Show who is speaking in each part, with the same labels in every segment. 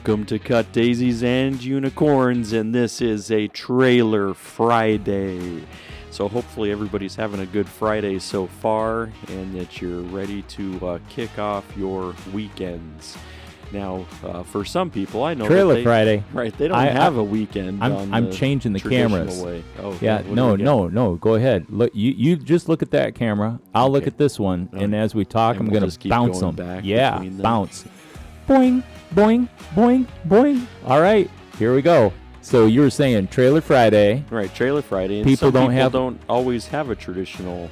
Speaker 1: Welcome to Cut Daisies and Unicorns, and this is a Trailer Friday. So hopefully everybody's having a good Friday so far, and that you're ready to kick off your weekends. Now, for some people, I know
Speaker 2: Trailer Friday,
Speaker 1: right? They don't have a weekend.
Speaker 2: I'm changing the cameras.
Speaker 1: Way. Oh,
Speaker 2: yeah. No. Go ahead. Look, you just look at that camera. I'll look at this one, and as we talk, I'm going to bounce them. Yeah, bounce. Boing, boing, boing, boing. All right, here we go. So you were saying Trailer Friday.
Speaker 1: Right, Trailer Friday. And
Speaker 2: people
Speaker 1: don't always have a traditional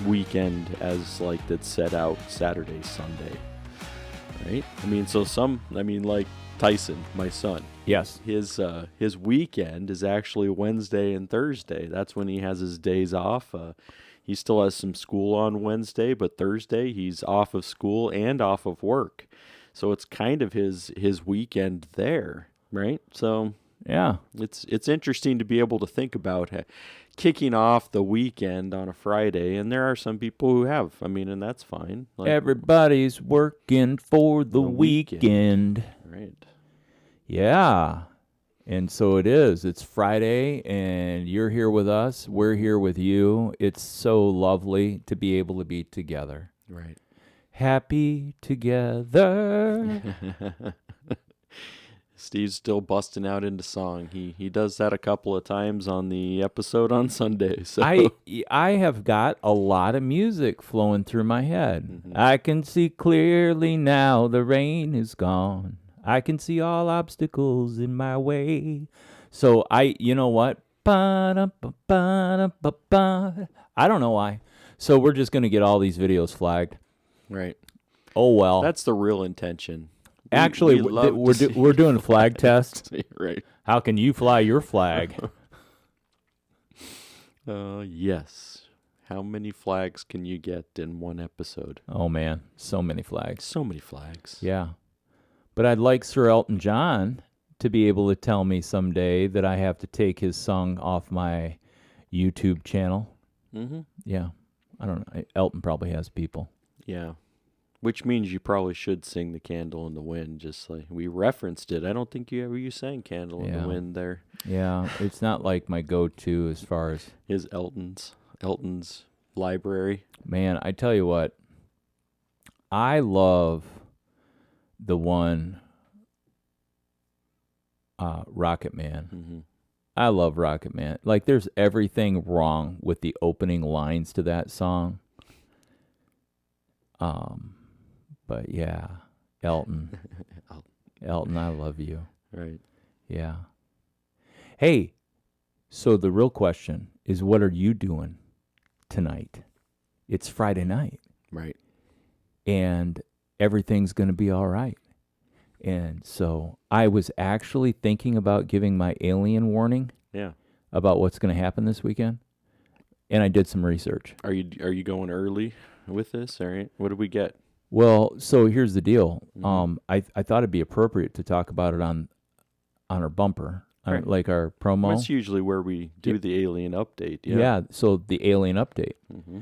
Speaker 1: weekend as like that's set out Saturday, Sunday. Right? Like Tyson, my son.
Speaker 2: Yes.
Speaker 1: His weekend is actually Wednesday and Thursday. That's when he has his days off. He still has some school on Wednesday, but Thursday he's off of school and off of work. So it's kind of his weekend there, right? So
Speaker 2: yeah,
Speaker 1: it's interesting to be able to think about kicking off the weekend on a Friday, and there are some people who have. And that's fine.
Speaker 2: Like, everybody's working for the weekend.
Speaker 1: Right.
Speaker 2: Yeah. And so it is. It's Friday, and you're here with us. We're here with you. It's so lovely to be able to be together.
Speaker 1: Right.
Speaker 2: Happy together.
Speaker 1: Steve's still busting out into song. He does that a couple of times on the episode on Sunday. So
Speaker 2: I have got a lot of music flowing through my head. Mm-hmm. I can see clearly now the rain is gone. I can see all obstacles in my way. So you know what? I don't know why. So we're just going to get all these videos flagged.
Speaker 1: Right.
Speaker 2: Oh, well.
Speaker 1: That's the real intention.
Speaker 2: Actually, we're doing a flag test.
Speaker 1: Right.
Speaker 2: How can you fly your flag?
Speaker 1: Yes. How many flags can you get in one episode?
Speaker 2: Oh, man. So many flags.
Speaker 1: So many flags.
Speaker 2: Yeah. But I'd like Sir Elton John to be able to tell me someday that I have to take his song off my YouTube channel.
Speaker 1: Mm-hmm.
Speaker 2: Yeah. I don't know. Elton probably has people.
Speaker 1: Yeah. Which means you probably should sing The Candle in the Wind, just like we referenced it. I don't think you sang Candle in the Wind there.
Speaker 2: Yeah, it's not like my go-to as far as...
Speaker 1: Is Elton's library.
Speaker 2: Man, I tell you what, I love the one, Rocket Man.
Speaker 1: Mm-hmm.
Speaker 2: I love Rocket Man. Like, there's everything wrong with the opening lines to that song. But yeah, Elton, I love you.
Speaker 1: Right.
Speaker 2: Yeah. Hey, so the real question is, what are you doing tonight? It's Friday night.
Speaker 1: Right.
Speaker 2: And everything's going to be all right. And so I was actually thinking about giving my alien warning.
Speaker 1: Yeah. About
Speaker 2: what's going to happen this weekend. And I did some research.
Speaker 1: Are you going early with this? All right. What did we get?
Speaker 2: Well, so here's the deal.
Speaker 1: Mm-hmm.
Speaker 2: I thought it'd be appropriate to talk about it on our bumper, right. Like our promo.
Speaker 1: That's usually where we do the alien update. Yeah.
Speaker 2: Yeah. So the alien update.
Speaker 1: Mm-hmm.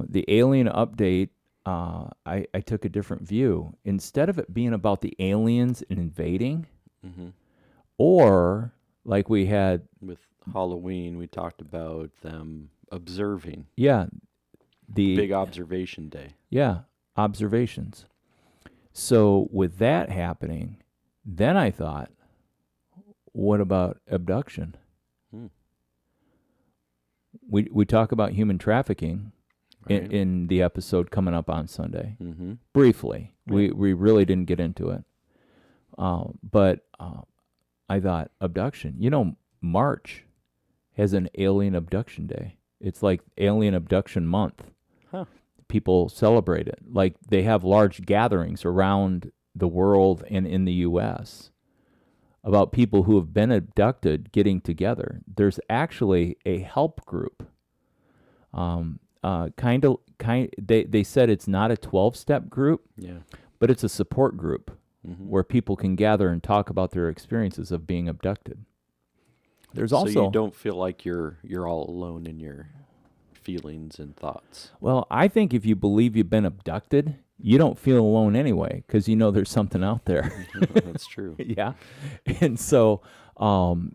Speaker 2: The alien update. I took a different view. Instead of it being about the aliens invading,
Speaker 1: mm-hmm.
Speaker 2: or like we had
Speaker 1: with Halloween, we talked about them observing.
Speaker 2: Yeah.
Speaker 1: The big observation day.
Speaker 2: Yeah. Observations. So with that happening, then I thought, what about abduction? We talk about human trafficking
Speaker 1: right.
Speaker 2: in the episode coming up on Sunday.
Speaker 1: Mm-hmm.
Speaker 2: Briefly.
Speaker 1: Right.
Speaker 2: We really didn't get into it. But I thought, abduction. March has an alien abduction day. It's like alien abduction month.
Speaker 1: Huh.
Speaker 2: People celebrate it. Like, they have large gatherings around the world and in the U.S. about people who have been abducted getting together. There's actually a help group. They said it's not a 12-step group, but it's a support group where people can gather and talk about their experiences of being abducted. There's also,
Speaker 1: so you don't feel like you're all alone in your feelings and thoughts.
Speaker 2: Well, I think if you believe you've been abducted, you don't feel alone anyway because you know there's something out there.
Speaker 1: That's true.
Speaker 2: Yeah. And so,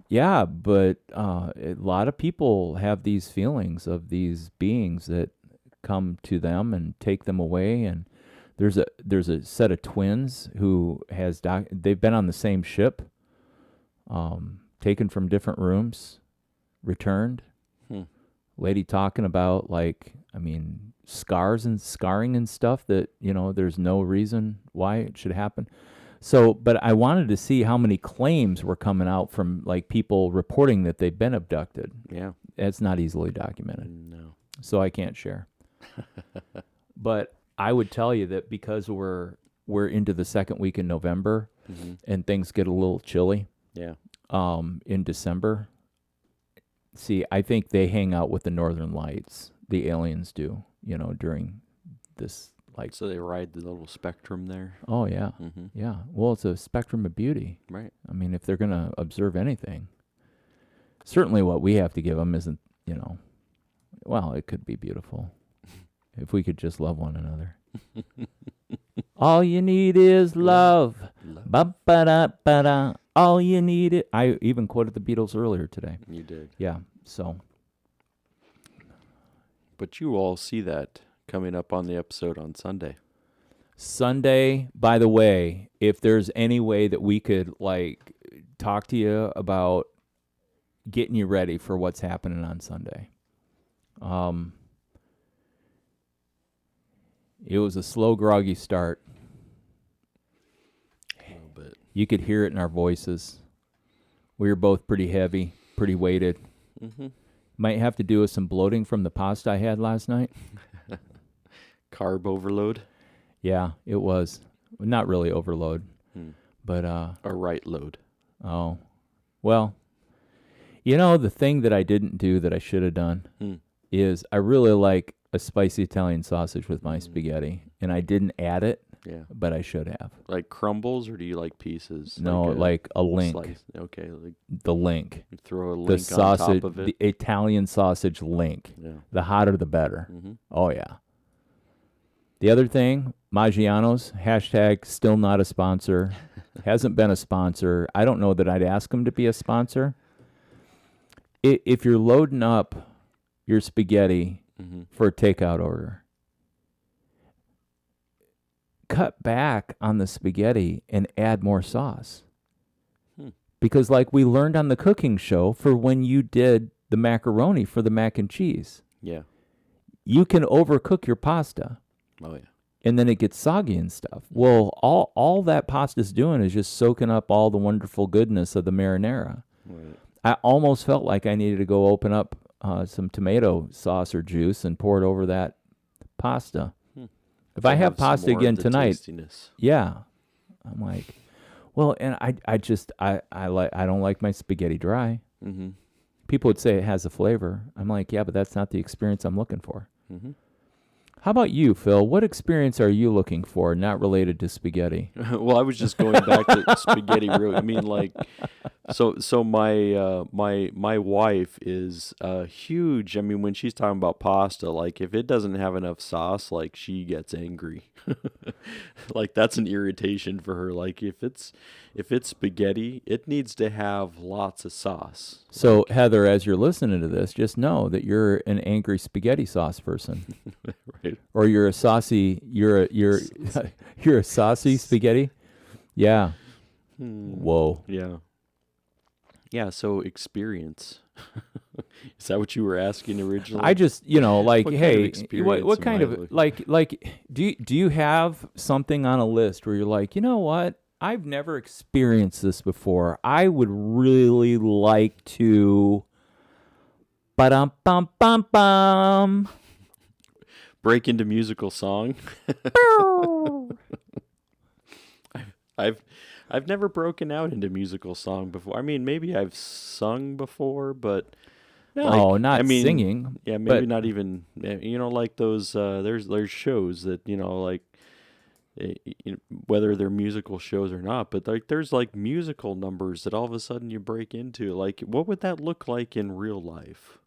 Speaker 2: yeah, but a lot of people have these feelings of these beings that come to them and take them away. And there's a set of twins who they've been on the same ship, taken from different rooms, returned. Lady talking about, like, I mean, scarring and stuff that, there's no reason why it should happen. So, but I wanted to see how many claims were coming out from, like, people reporting that they've been abducted.
Speaker 1: Yeah.
Speaker 2: It's not easily documented.
Speaker 1: No.
Speaker 2: So I can't share. But I would tell you that because we're into the second week in November, and things get a little chilly.
Speaker 1: Yeah.
Speaker 2: In December. See, I think they hang out with the Northern Lights. The aliens do, during this, like.
Speaker 1: So they ride the little spectrum there.
Speaker 2: Oh yeah, yeah. Well, it's a spectrum of beauty,
Speaker 1: right?
Speaker 2: I mean, if they're gonna observe anything, certainly what we have to give them isn't, well, it could be beautiful if we could just love one another. All you need is love. Ba-ba-da-ba-da. All you need is... I even quoted the Beatles earlier today.
Speaker 1: You did.
Speaker 2: Yeah, so.
Speaker 1: But you all see that coming up on the episode on Sunday.
Speaker 2: Sunday, by the way, if there's any way that we could, like, talk to you about getting you ready for what's happening on Sunday. It was a slow, groggy start.
Speaker 1: A little bit.
Speaker 2: You could hear it in our voices. We were both pretty heavy, pretty weighted. Might have to do with some bloating from the pasta I had last night.
Speaker 1: Carb overload?
Speaker 2: Yeah, it was. Not really overload, but...
Speaker 1: A right load.
Speaker 2: Oh. Well, the thing that I didn't do that I should have done is I really like a spicy Italian sausage with my spaghetti, and I didn't add it, but I should have.
Speaker 1: Like crumbles, or do you like pieces?
Speaker 2: No, like a link.
Speaker 1: Slice? Okay. Like
Speaker 2: the link.
Speaker 1: you throw a link
Speaker 2: The sausage,
Speaker 1: on top of it?
Speaker 2: the Italian sausage link.
Speaker 1: Yeah.
Speaker 2: The hotter, the better. Oh, yeah. The other thing, Maggiano's, hashtag still not a sponsor. Hasn't been a sponsor. I don't know that I'd ask them to be a sponsor. If you're loading up your spaghetti for a takeout order, cut back on the spaghetti and add more sauce. Because like we learned on the cooking show, for when you did the macaroni for the mac and cheese, you can overcook your pasta.
Speaker 1: Oh, yeah.
Speaker 2: And then it gets soggy and stuff. Well, all that pasta's doing is just soaking up all the wonderful goodness of the marinara.
Speaker 1: Right.
Speaker 2: I almost felt like I needed to go open up some tomato sauce or juice and pour it over that pasta. If I have pasta again tonight, I'm like, well, and I don't like my spaghetti dry. People would say it has a flavor. I'm like, yeah, but that's not the experience I'm looking for. How about you, Phil? What experience are you looking for not related to spaghetti?
Speaker 1: Well, I was just going back to spaghetti. I mean, like, so my wife is huge. I mean, when she's talking about pasta, like, if it doesn't have enough sauce, like, she gets angry. Like, that's an irritation for her. Like, if it's spaghetti, it needs to have lots of sauce.
Speaker 2: So, Heather, as you're listening to this, just know that you're an angry spaghetti sauce person.
Speaker 1: Right.
Speaker 2: Or you're a saucy, you're a saucy spaghetti? Yeah. Whoa.
Speaker 1: Yeah. Yeah, so experience. Is that what you were asking originally?
Speaker 2: I just, like,
Speaker 1: What kind
Speaker 2: hey,
Speaker 1: of experience
Speaker 2: what
Speaker 1: am
Speaker 2: kind
Speaker 1: I
Speaker 2: of,
Speaker 1: looking-
Speaker 2: like, do you have something on a list where you're like, you know what? I've never experienced this before. I would really like to, ba-dum-bum-bum-bum.
Speaker 1: break into musical song. I've never broken out into musical song before. I mean, maybe I've sung before, but
Speaker 2: no,
Speaker 1: like,
Speaker 2: not
Speaker 1: I mean,
Speaker 2: singing.
Speaker 1: Yeah, maybe not even. Like those. There's shows that like, whether they're musical shows or not, but like there's like musical numbers that all of a sudden you break into. Like, what would that look like in real life?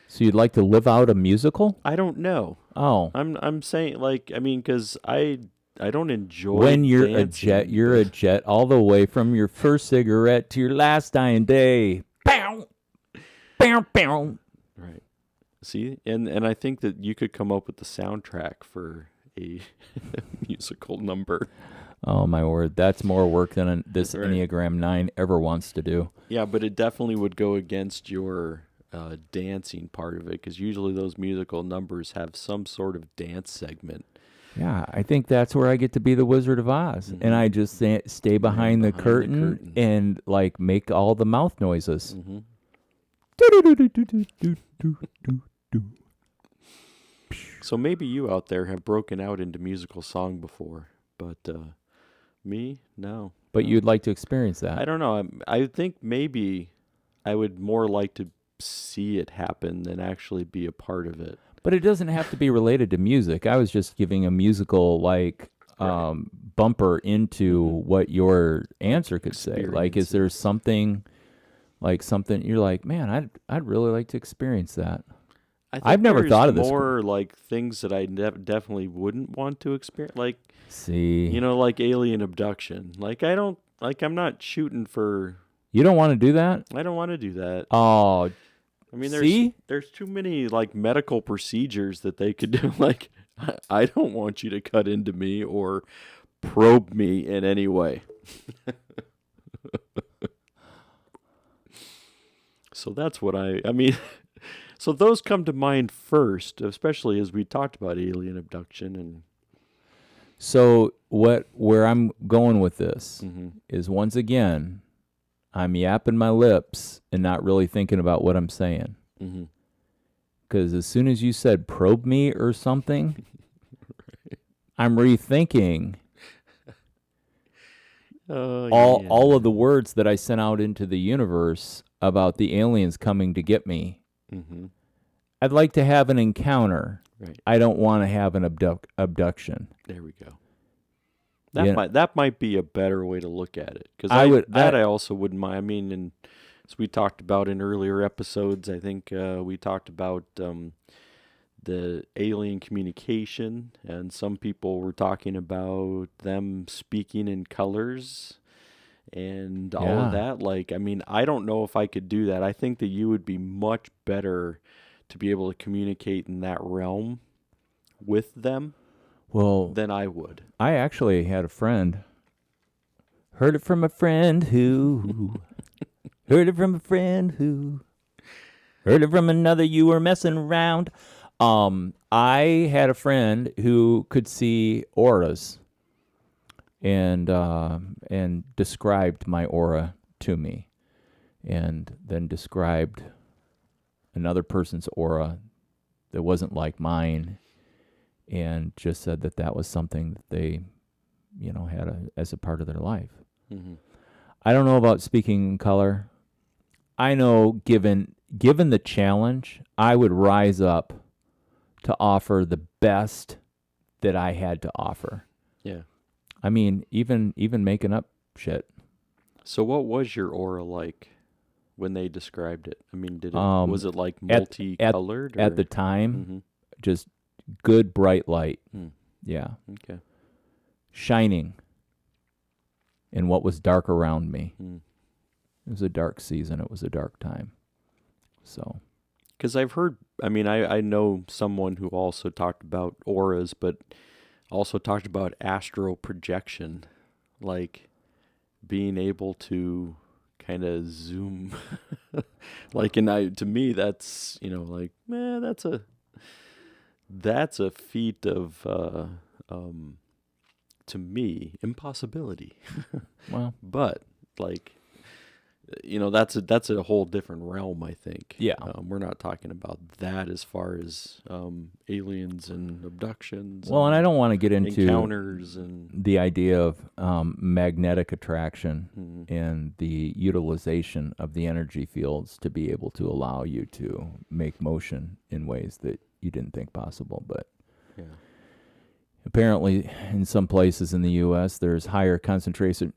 Speaker 2: So you'd like to live out a musical?
Speaker 1: I don't know.
Speaker 2: Oh.
Speaker 1: I'm saying, like, I mean, because I don't enjoy
Speaker 2: When you're
Speaker 1: dancing,
Speaker 2: you're a jet all the way from your first cigarette to your last dying day. Pow! Pow, pow.
Speaker 1: Right. See, and I think that you could come up with the soundtrack for a musical number.
Speaker 2: Oh, my word. That's more work than this
Speaker 1: Right.
Speaker 2: Enneagram 9 ever wants to do.
Speaker 1: Yeah, but it definitely would go against your dancing part of it, because usually those musical numbers have some sort of dance segment.
Speaker 2: Yeah, I think that's where I get to be the Wizard of Oz. And I just stay behind the curtain and, like, make all the mouth noises.
Speaker 1: Mm-hmm. So maybe you out there have broken out into musical song before, but me, no.
Speaker 2: But you'd like to experience that.
Speaker 1: I don't know. I think maybe I would more like to see it happen than actually be a part of it.
Speaker 2: But it doesn't have to be related to music. I was just giving a musical, like, bumper into what your answer could say. Like, is there something, like something you're like, man, I'd really like to experience that. I've never thought of this.
Speaker 1: More like things that I definitely wouldn't want to experience, like,
Speaker 2: see,
Speaker 1: you know, like alien abduction. Like, I'm not shooting for.
Speaker 2: You don't want to do that?
Speaker 1: I don't want to do that.
Speaker 2: Oh,
Speaker 1: I mean, there's too many, like, medical procedures that they could do. Like, I don't want you to cut into me or probe me in any way. So that's what I mean, so those come to mind first, especially as we talked about alien abduction. And
Speaker 2: so where I'm going with this is, once again, I'm yapping my lips and not really thinking about what I'm saying. Because as soon as you said probe me or something, right. I'm rethinking all of the words that I sent out into the universe about the aliens coming to get me. I'd like to have an encounter.
Speaker 1: Right.
Speaker 2: I don't want to have an abduction.
Speaker 1: There we go. That might be a better way to look at it, because I also wouldn't mind. I mean, and as we talked about in earlier episodes, I think we talked about the alien communication, and some people were talking about them speaking in colors and all of that. Like, I mean, I don't know if I could do that. I think that you would be much better to be able to communicate in that realm with them. Well, than I would.
Speaker 2: I actually had a friend. Heard it from a friend who. Heard it from a friend who. Heard it from another. You were messing around. I had a friend who could see auras, and described my aura to me, and then described another person's aura that wasn't like mine. And just said that was something that they, had as a part of their life. I don't know about speaking in color. I know, given the challenge, I would rise up to offer the best that I had to offer.
Speaker 1: Yeah.
Speaker 2: I mean, even making up shit.
Speaker 1: So what was your aura like when they described it? I mean, was it like multicolored?
Speaker 2: At the time, just good bright light. Yeah.
Speaker 1: Okay.
Speaker 2: Shining in what was dark around me. It was a dark season. It was a dark time. So,
Speaker 1: because I've heard, I mean, I know someone who also talked about auras, but also talked about astral projection, like being able to kind of zoom. Like, to me, that's, like, man, that's a feat of, to me, impossibility.
Speaker 2: Well,
Speaker 1: but, like, that's a whole different realm, I think.
Speaker 2: Yeah.
Speaker 1: We're not talking about that as far as aliens and abductions.
Speaker 2: Well, and I don't want to get into
Speaker 1: encounters and
Speaker 2: the idea of magnetic attraction and the utilization of the energy fields to be able to allow you to make motion in ways that you didn't think possible. But apparently, in some places in the U.S., there's higher concentrations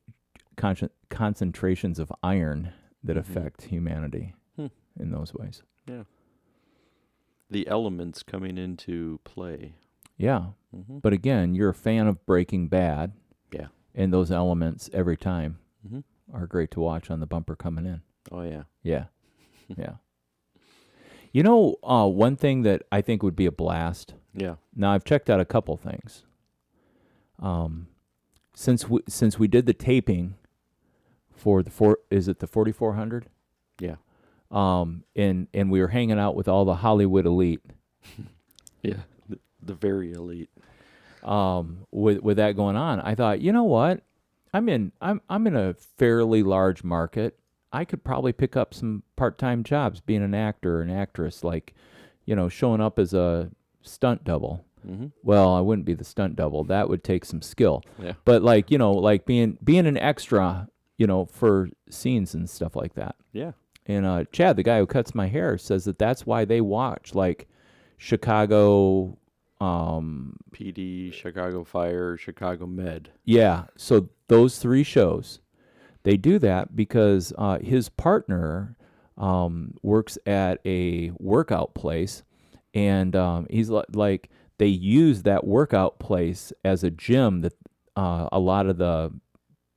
Speaker 2: of iron that affect humanity in those ways.
Speaker 1: Yeah. the elements coming into play.
Speaker 2: Yeah.
Speaker 1: Mm-hmm.
Speaker 2: But again, you're a fan of Breaking Bad.
Speaker 1: Yeah.
Speaker 2: And those elements every time
Speaker 1: Mm-hmm.
Speaker 2: are great to watch on the bumper coming in.
Speaker 1: Oh, yeah.
Speaker 2: Yeah. Yeah. You know, one thing that I think would be a blast.
Speaker 1: Yeah.
Speaker 2: Now, I've checked out a couple things. Since we did the taping for the 4400?
Speaker 1: Yeah.
Speaker 2: And we were hanging out with all the Hollywood elite.
Speaker 1: Yeah. The very elite.
Speaker 2: With that going on, I thought, you know what? I'm in a fairly large market. I could probably pick up some part-time jobs being an actor or an actress, like, showing up as a stunt double.
Speaker 1: Mm-hmm.
Speaker 2: Well, I wouldn't be the stunt double. That would take some skill.
Speaker 1: Yeah.
Speaker 2: But like being an extra, for scenes and stuff like that.
Speaker 1: Yeah.
Speaker 2: And Chad, the guy who cuts my hair, says that's why they watch like Chicago.
Speaker 1: PD, Chicago Fire, Chicago Med.
Speaker 2: Yeah. So those 3 shows, they do that because his partner works at a workout place, and he's like they use that workout place as a gym that a lot of the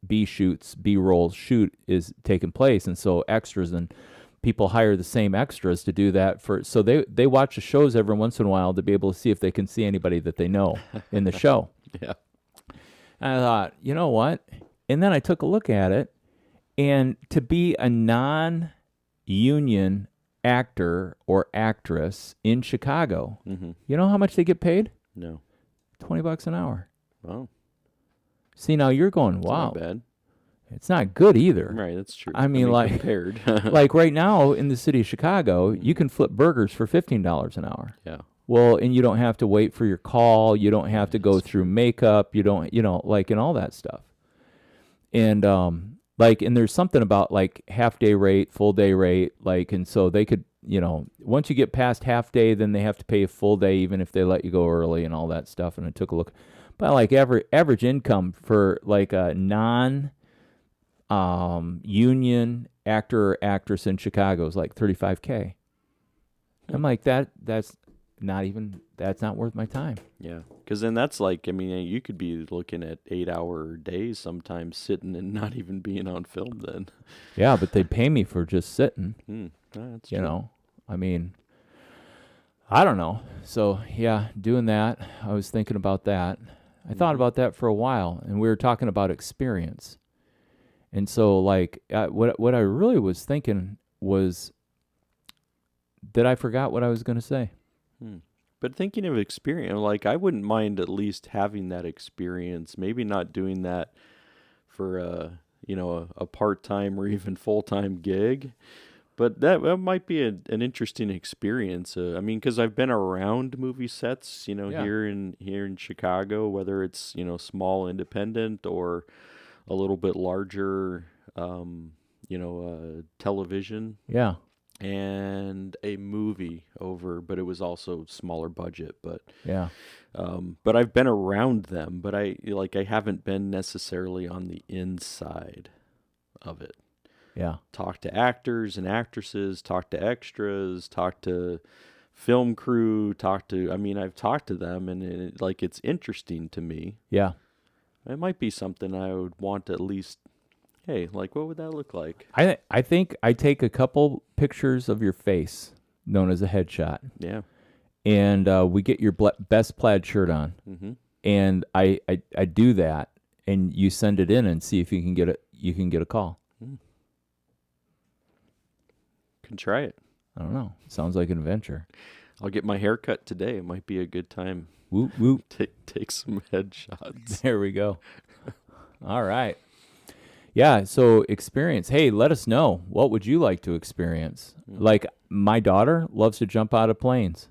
Speaker 2: B-roll shoot is taking place, and so extras and people hire the same extras to do that so they watch the shows every once in a while to be able to see if they can see anybody that they know in the show.
Speaker 1: Yeah.
Speaker 2: And I thought, you know what? And then I took a look at it, and to be a non-union actor or actress in Chicago,
Speaker 1: Mm-hmm.
Speaker 2: you know how much they get paid?
Speaker 1: No.
Speaker 2: $20 an hour.
Speaker 1: Wow.
Speaker 2: See, now you're going,
Speaker 1: That's
Speaker 2: wow.
Speaker 1: not bad.
Speaker 2: It's not good either.
Speaker 1: Right, that's true.
Speaker 2: I mean, like,
Speaker 1: compared.
Speaker 2: like right now in the city of Chicago, you can flip burgers for $15 an hour.
Speaker 1: Yeah.
Speaker 2: Well, and you don't have to wait for your call. You don't have to go through makeup. You don't, like, and all that stuff. And and there's something about like half day rate, full day rate, like, and so they could, once you get past half day, then they have to pay a full day, even if they let you go early and all that stuff. And I took a look, but like average income for like a union actor or actress in Chicago is like $35K. I'm like, that's not worth my time.
Speaker 1: Yeah, because then that's like, you could be looking at 8-hour days sometimes sitting and not even being on film then.
Speaker 2: Yeah, but they pay me for just sitting.
Speaker 1: That's
Speaker 2: you
Speaker 1: true.
Speaker 2: know, I don't know. So yeah, doing that, I was thinking about that. I thought about that for a while, and we were talking about experience. And so, like, what I really was thinking was that I forgot what I was going to say.
Speaker 1: But thinking of experience, like, I wouldn't mind at least having that experience. Maybe not doing that for a part-time or even full-time gig, but that might be an interesting experience. Because I've been around movie sets, here in Chicago, whether it's small independent or a little bit larger, television.
Speaker 2: Yeah.
Speaker 1: And a movie but it was also smaller budget. But
Speaker 2: yeah,
Speaker 1: but I've been around them, but I haven't been necessarily on the inside of it.
Speaker 2: Yeah,
Speaker 1: Talk to actors and actresses, talk to extras, talk to film crew, I've talked to them, and it's interesting to me.
Speaker 2: Yeah,
Speaker 1: it might be something I would want to at least. Hey, what would that look like?
Speaker 2: I think I take a couple pictures of your face, known as a headshot.
Speaker 1: Yeah.
Speaker 2: And we get your best plaid shirt on.
Speaker 1: Mm-hmm.
Speaker 2: And I do that, and you send it in and see if you can get a call.
Speaker 1: Can try it.
Speaker 2: I don't know. Sounds like an adventure.
Speaker 1: I'll get my hair cut today. It might be a good time.
Speaker 2: Whoop whoop.
Speaker 1: Take some headshots.
Speaker 2: There we go. All right. Yeah, so experience. Hey, let us know. What would you like to experience? Like, my daughter loves to jump out of planes.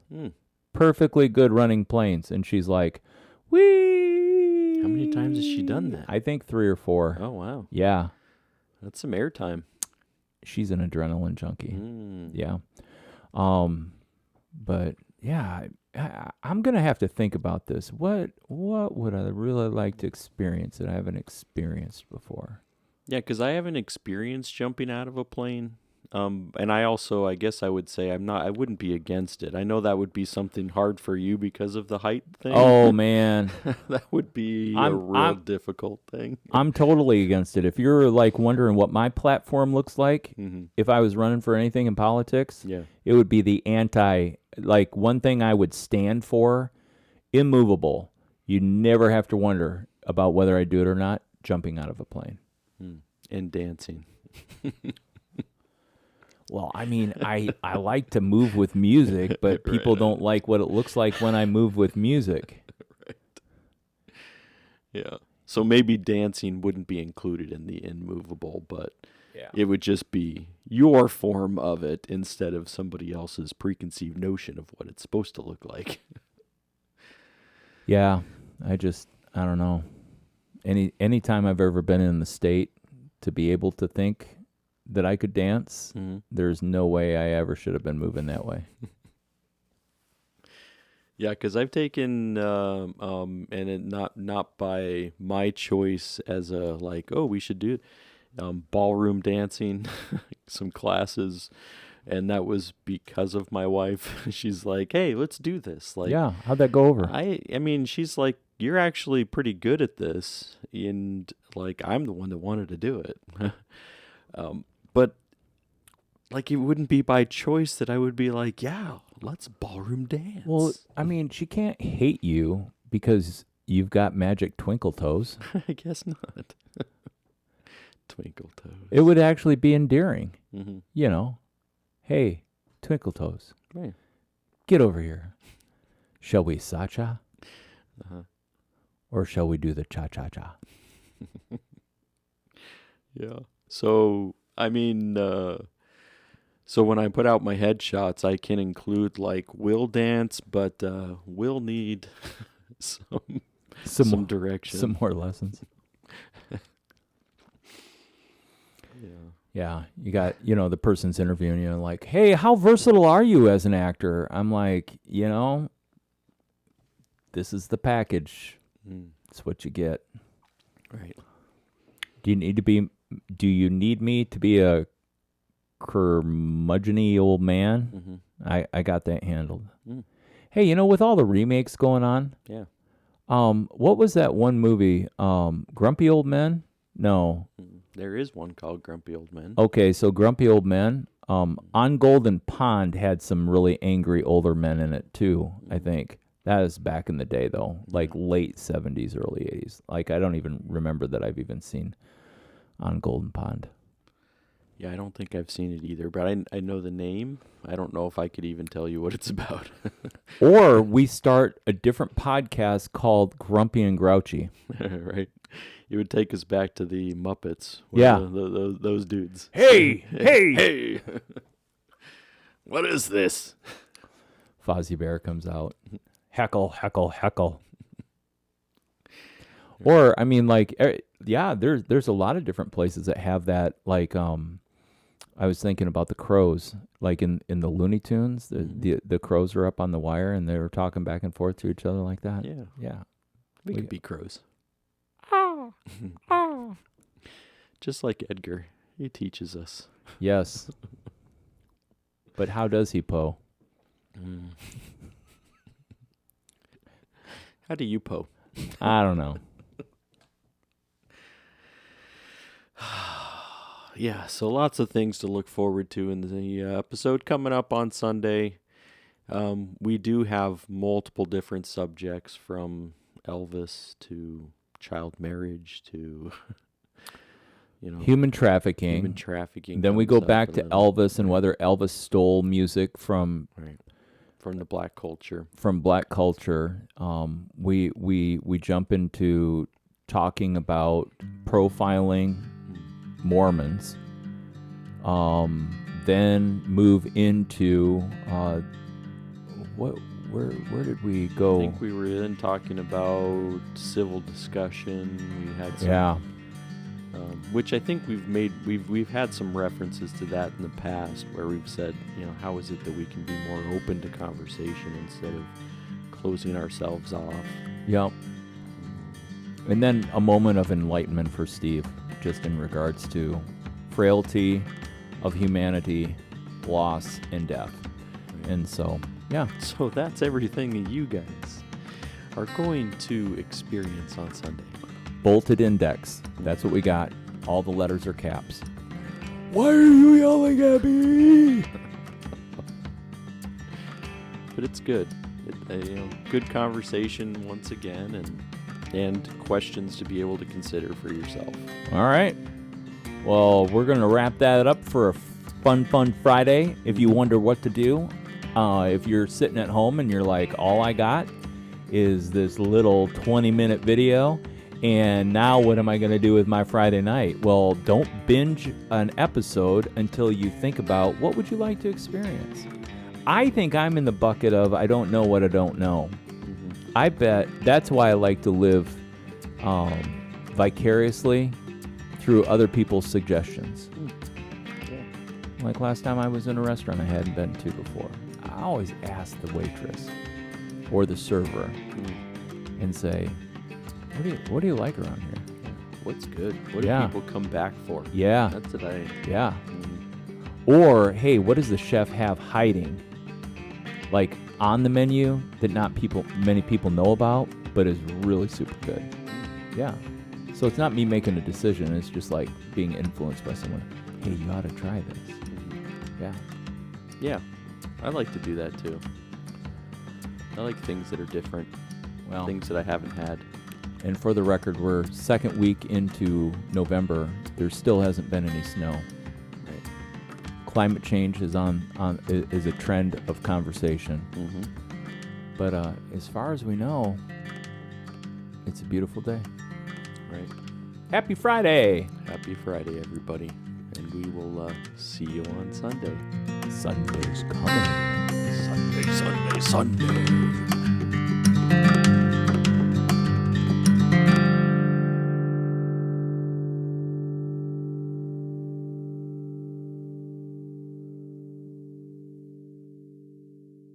Speaker 2: Perfectly good running planes. And she's like, whee!
Speaker 1: How many times has she done that?
Speaker 2: I think 3 or 4.
Speaker 1: Oh, wow.
Speaker 2: Yeah.
Speaker 1: That's some airtime.
Speaker 2: She's an adrenaline junkie. Yeah. But, yeah, I'm going to have to think about this. What would I really like to experience that I haven't experienced before?
Speaker 1: Yeah, because I haven't experienced jumping out of a plane. And I guess I would say I wouldn't be against it. I know that would be something hard for you because of the height thing.
Speaker 2: Oh man,
Speaker 1: That would be a real difficult thing.
Speaker 2: I'm totally against it. If you're like wondering what my platform looks like, if I was running for anything in politics, it would be the like one thing I would stand for, immovable. You never have to wonder about whether I do it or not, jumping out of a plane.
Speaker 1: And dancing.
Speaker 2: Well, I mean, I like to move with music, but people don't like what it looks like when I move with music.
Speaker 1: Right. Yeah. So maybe dancing wouldn't be included in the immovable, but it would just be your form of it instead of somebody else's preconceived notion of what it's supposed to look like.
Speaker 2: Yeah. I don't know. Any time I've ever been in the state to be able to think that I could dance, there's no way I ever should have been moving that way.
Speaker 1: Yeah, because I've taken, and it not by my choice as a like, oh, we should do it, ballroom dancing, some classes, and that was because of my wife. She's like, hey, let's do this. Like,
Speaker 2: yeah, how'd that go over?
Speaker 1: I mean, she's like, you're actually pretty good at this, and like, I'm the one that wanted to do it. But like, it wouldn't be by choice that I would be like, yeah, let's ballroom dance.
Speaker 2: Well, I mean, she can't hate you because you've got magic twinkle toes.
Speaker 1: I guess not. Twinkle toes.
Speaker 2: It would actually be endearing.
Speaker 1: Mm-hmm.
Speaker 2: You know, hey, twinkle toes,
Speaker 1: Right.
Speaker 2: get over here. Shall we sa-cha? Or shall we do the cha-cha-cha?
Speaker 1: Yeah. So, I mean, so when I put out my headshots, I can include like will dance, but will need some direction.
Speaker 2: Some more lessons.
Speaker 1: Yeah.
Speaker 2: Yeah. You got, the person's interviewing you and like, hey, how versatile are you as an actor? I'm like, this is the package. It's what you get.
Speaker 1: Right.
Speaker 2: Do you need me to be a curmudgeon-y old man? I got that handled. Hey, with all the remakes going on, what was that one movie? Grumpy Old Men? No.
Speaker 1: There is one called Grumpy Old Men.
Speaker 2: Okay, so Grumpy Old Men. On Golden Pond had some really angry older men in it too, I think. That is back in the day, though, like late 70s, early 80s. Like, I don't even remember that I've even seen On Golden Pond.
Speaker 1: Yeah, I don't think I've seen it either, but I know the name. I don't know if I could even tell you what it's about.
Speaker 2: Or we start a different podcast called Grumpy and Grouchy.
Speaker 1: Right. It would take us back to the Muppets.
Speaker 2: Yeah.
Speaker 1: Those dudes.
Speaker 2: Hey!
Speaker 1: Hey! What is this?
Speaker 2: Fozzie Bear comes out. Heckle, heckle, heckle. Or, I mean, like, there's a lot of different places that have that, like, I was thinking about the crows, like in the Looney Tunes, the crows are up on the wire and they're talking back and forth to each other like that.
Speaker 1: Yeah.
Speaker 2: Yeah.
Speaker 1: We could be crows. Just like Edgar. He teaches us.
Speaker 2: Yes. But how does he Poe?
Speaker 1: How do you Poe?
Speaker 2: I don't know.
Speaker 1: Yeah, so lots of things to look forward to in the episode coming up on Sunday. We do have multiple different subjects, from Elvis to child marriage to
Speaker 2: human trafficking. Then we go back to Elvis and whether Elvis stole music from
Speaker 1: the black culture.
Speaker 2: From black culture. We jump into talking about profiling Mormons, then move into where did we go?
Speaker 1: I think we were then talking about civil discussion. We had some, which I think we've had some references to that in the past, where we've said, how is it that we can be more open to conversation instead of closing ourselves off?
Speaker 2: Yep. And then a moment of enlightenment for Steve, just in regards to frailty of humanity, loss, and death. And so, yeah.
Speaker 1: So that's everything you guys are going to experience on Sunday.
Speaker 2: Bolted index. That's what we got. All the letters are caps. Why are you yelling at me?
Speaker 1: But it's good. Good conversation once again, and questions to be able to consider for yourself.
Speaker 2: All right. Well, we're going to wrap that up for a fun Friday. If you wonder what to do, if you're sitting at home and you're like, all I got is this little 20-minute video, and now what am I going to do with my Friday night? Well, don't binge an episode until you think about what would you like to experience. I think I'm in the bucket of I don't know what I don't know. Mm-hmm. I bet that's why I like to live vicariously through other people's suggestions. Yeah. Like last time I was in a restaurant I hadn't been to before. I always ask the waitress or the server and say, what do you like around here?
Speaker 1: What's good? What do people come back for?
Speaker 2: Yeah.
Speaker 1: That's what I...
Speaker 2: Yeah. Or, hey, what does the chef have hiding? Like on the menu that not many people know about, but is really super good. Yeah. So it's not me making a decision. It's just like being influenced by someone. Hey, you ought to try this. Yeah.
Speaker 1: Yeah. I like to do that too. I like things that are different. Well, things that I haven't had.
Speaker 2: And for the record, we're second week into November. There still hasn't been any snow. Climate change is is a trend of conversation. Mm-hmm. But as far as we know, it's a beautiful day.
Speaker 1: Right.
Speaker 2: Happy Friday!
Speaker 1: Happy Friday, everybody. And we will see you on Sunday.
Speaker 2: Sunday's coming.
Speaker 1: Sunday.